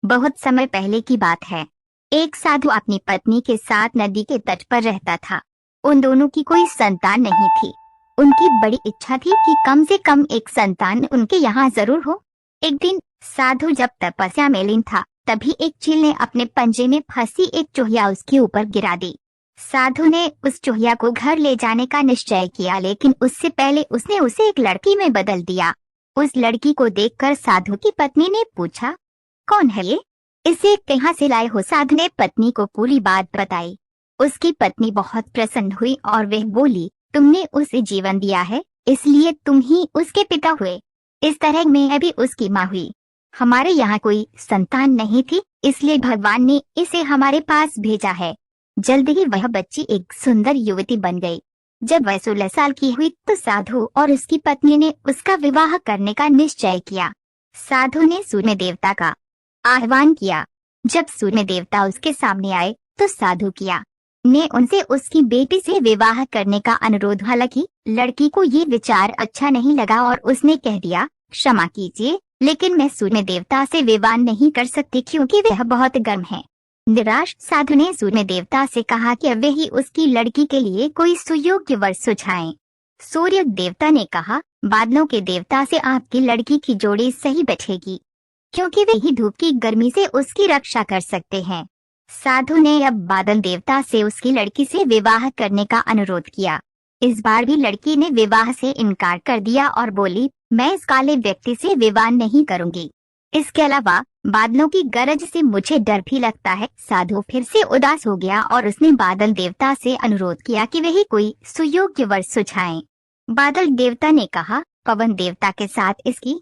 बहुत समय पहले की बात है। एक साधु अपनी पत्नी के साथ नदी के तट पर रहता था। उन दोनों की कोई संतान नहीं थी। उनकी बड़ी इच्छा थी कि कम से कम एक संतान उनके यहाँ जरूर हो। एक दिन साधु जब तपस्या में लीन था, तभी एक चील ने अपने पंजे में फंसी एक चूहिया उसके ऊपर गिरा दी। साधु ने उस चूहिया को घर ले जाने का निश्चय किया, लेकिन उससे पहले उसने उसे एक लड़की में बदल दिया। उस लड़की को देखकर साधु की पत्नी ने पूछा, कौन है ये? इसे कहाँ से लाए हो? साधु ने पत्नी को पूरी बात बताई। उसकी पत्नी बहुत प्रसन्न हुई और वह बोली, तुमने उसे जीवन दिया है, इसलिए तुम ही उसके पिता हुए। इस तरह मैं भी उसकी माँ हुई। हमारे यहाँ कोई संतान नहीं थी, इसलिए भगवान ने इसे हमारे पास भेजा है। जल्द ही वह बच्ची एक सुंदर युवती बन गई। जब वह 16 साल की हुई तो साधु और उसकी पत्नी ने उसका विवाह करने का निश्चय किया। साधु ने सूर्य देवता का आह्वान किया। जब सूर्य देवता उसके सामने आए तो साधु किया ने उनसे उसकी बेटी से विवाह करने का अनुरोध। हालांकि लड़की को ये विचार अच्छा नहीं लगा और उसने कह दिया, क्षमा कीजिए, लेकिन मैं सूर्य देवता से विवाह नहीं कर सकती क्योंकि वह बहुत गर्म है। निराश साधु ने सूर्य देवता से कहा कि वे ही उसकी लड़की के लिए कोई सुयोग्य वर सुझाएं। सूर्य देवता ने कहा, बादलों के देवता से आपकी लड़की की जोड़ी सही बैठेगी, क्योंकि वे ही धूप की गर्मी से उसकी रक्षा कर सकते हैं। साधु ने अब बादल देवता से उसकी लड़की से विवाह करने का अनुरोध किया। इस बार भी लड़की ने विवाह से इनकार कर दिया और बोली, मैं इस काले व्यक्ति से विवाह नहीं करूंगी। इसके अलावा बादलों की गरज से मुझे डर भी लगता है। साधु फिर से उदास हो गया और उसने बादल देवता से अनुरोध किया कि वही कोई सुयोग्य वर सुझाएं। बादल देवता ने कहा, पवन देवता के साथ इसकी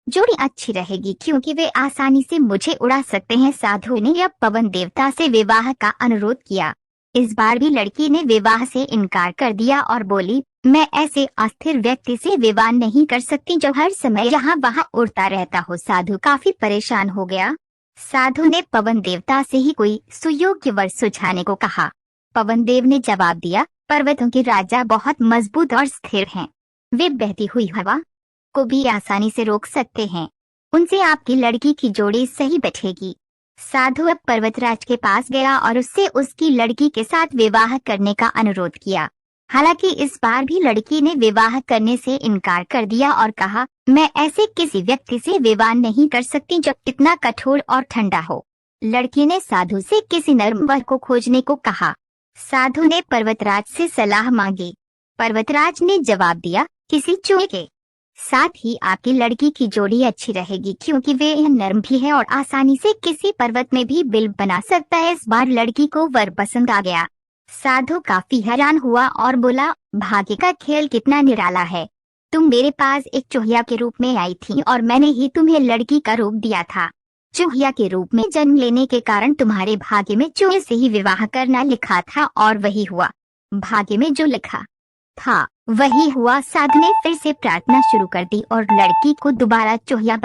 जोड़ी अच्छी रहेगी क्योंकि वे आसानी से मुझे उड़ा सकते हैं। साधु ने अब पवन देवता से विवाह का अनुरोध किया। इस बार भी लड़की ने विवाह से इनकार कर दिया और बोली, मैं ऐसे अस्थिर व्यक्ति से विवाह नहीं कर सकती जो हर समय यहाँ वहाँ उड़ता रहता हो। साधु काफी परेशान हो गया। साधु ने पवन देवता से ही कोई सुयोग्य वर सुझाने को कहा। पवन देव ने जवाब दिया, पर्वतों के राजा बहुत मजबूत और स्थिर हैं। वे बहती हुई हवा को भी आसानी से रोक सकते हैं। उनसे आपकी लड़की की जोड़ी सही बैठेगी। साधु अब पर्वतराज के पास गया और उससे उसकी लड़की के साथ विवाह करने का अनुरोध किया। हालांकि इस बार भी लड़की ने विवाह करने से इनकार कर दिया और कहा, मैं ऐसे किसी व्यक्ति से विवाह नहीं कर सकती जो कितना कठोर और ठंडा हो। लड़की ने साधु से किसी नर्म वर को खोजने को कहा। साधु ने पर्वतराज से सलाह मांगी। पर्वतराज ने जवाब दिया, किसी चूहे के साथ ही आपकी लड़की की जोड़ी अच्छी रहेगी क्योंकि वे नर्म भी है और आसानी से किसी पर्वत में भी बिल बना सकता है। इस बार लड़की को वर पसंद आ गया। साधु काफी हैरान हुआ और बोला, भाग्य का खेल कितना निराला है। तुम मेरे पास एक चूहिया के रूप में आई थी और मैंने ही तुम्हें लड़की का रूप दिया था। चूहिया के रूप में जन्म लेने के कारण तुम्हारे भाग्य में चूहे से ही विवाह करना लिखा था और वही हुआ। भाग्य में जो लिखा था वही हुआ। साधु ने फिर से प्रार्थना शुरू कर दी और लड़की को दोबारा चूहिया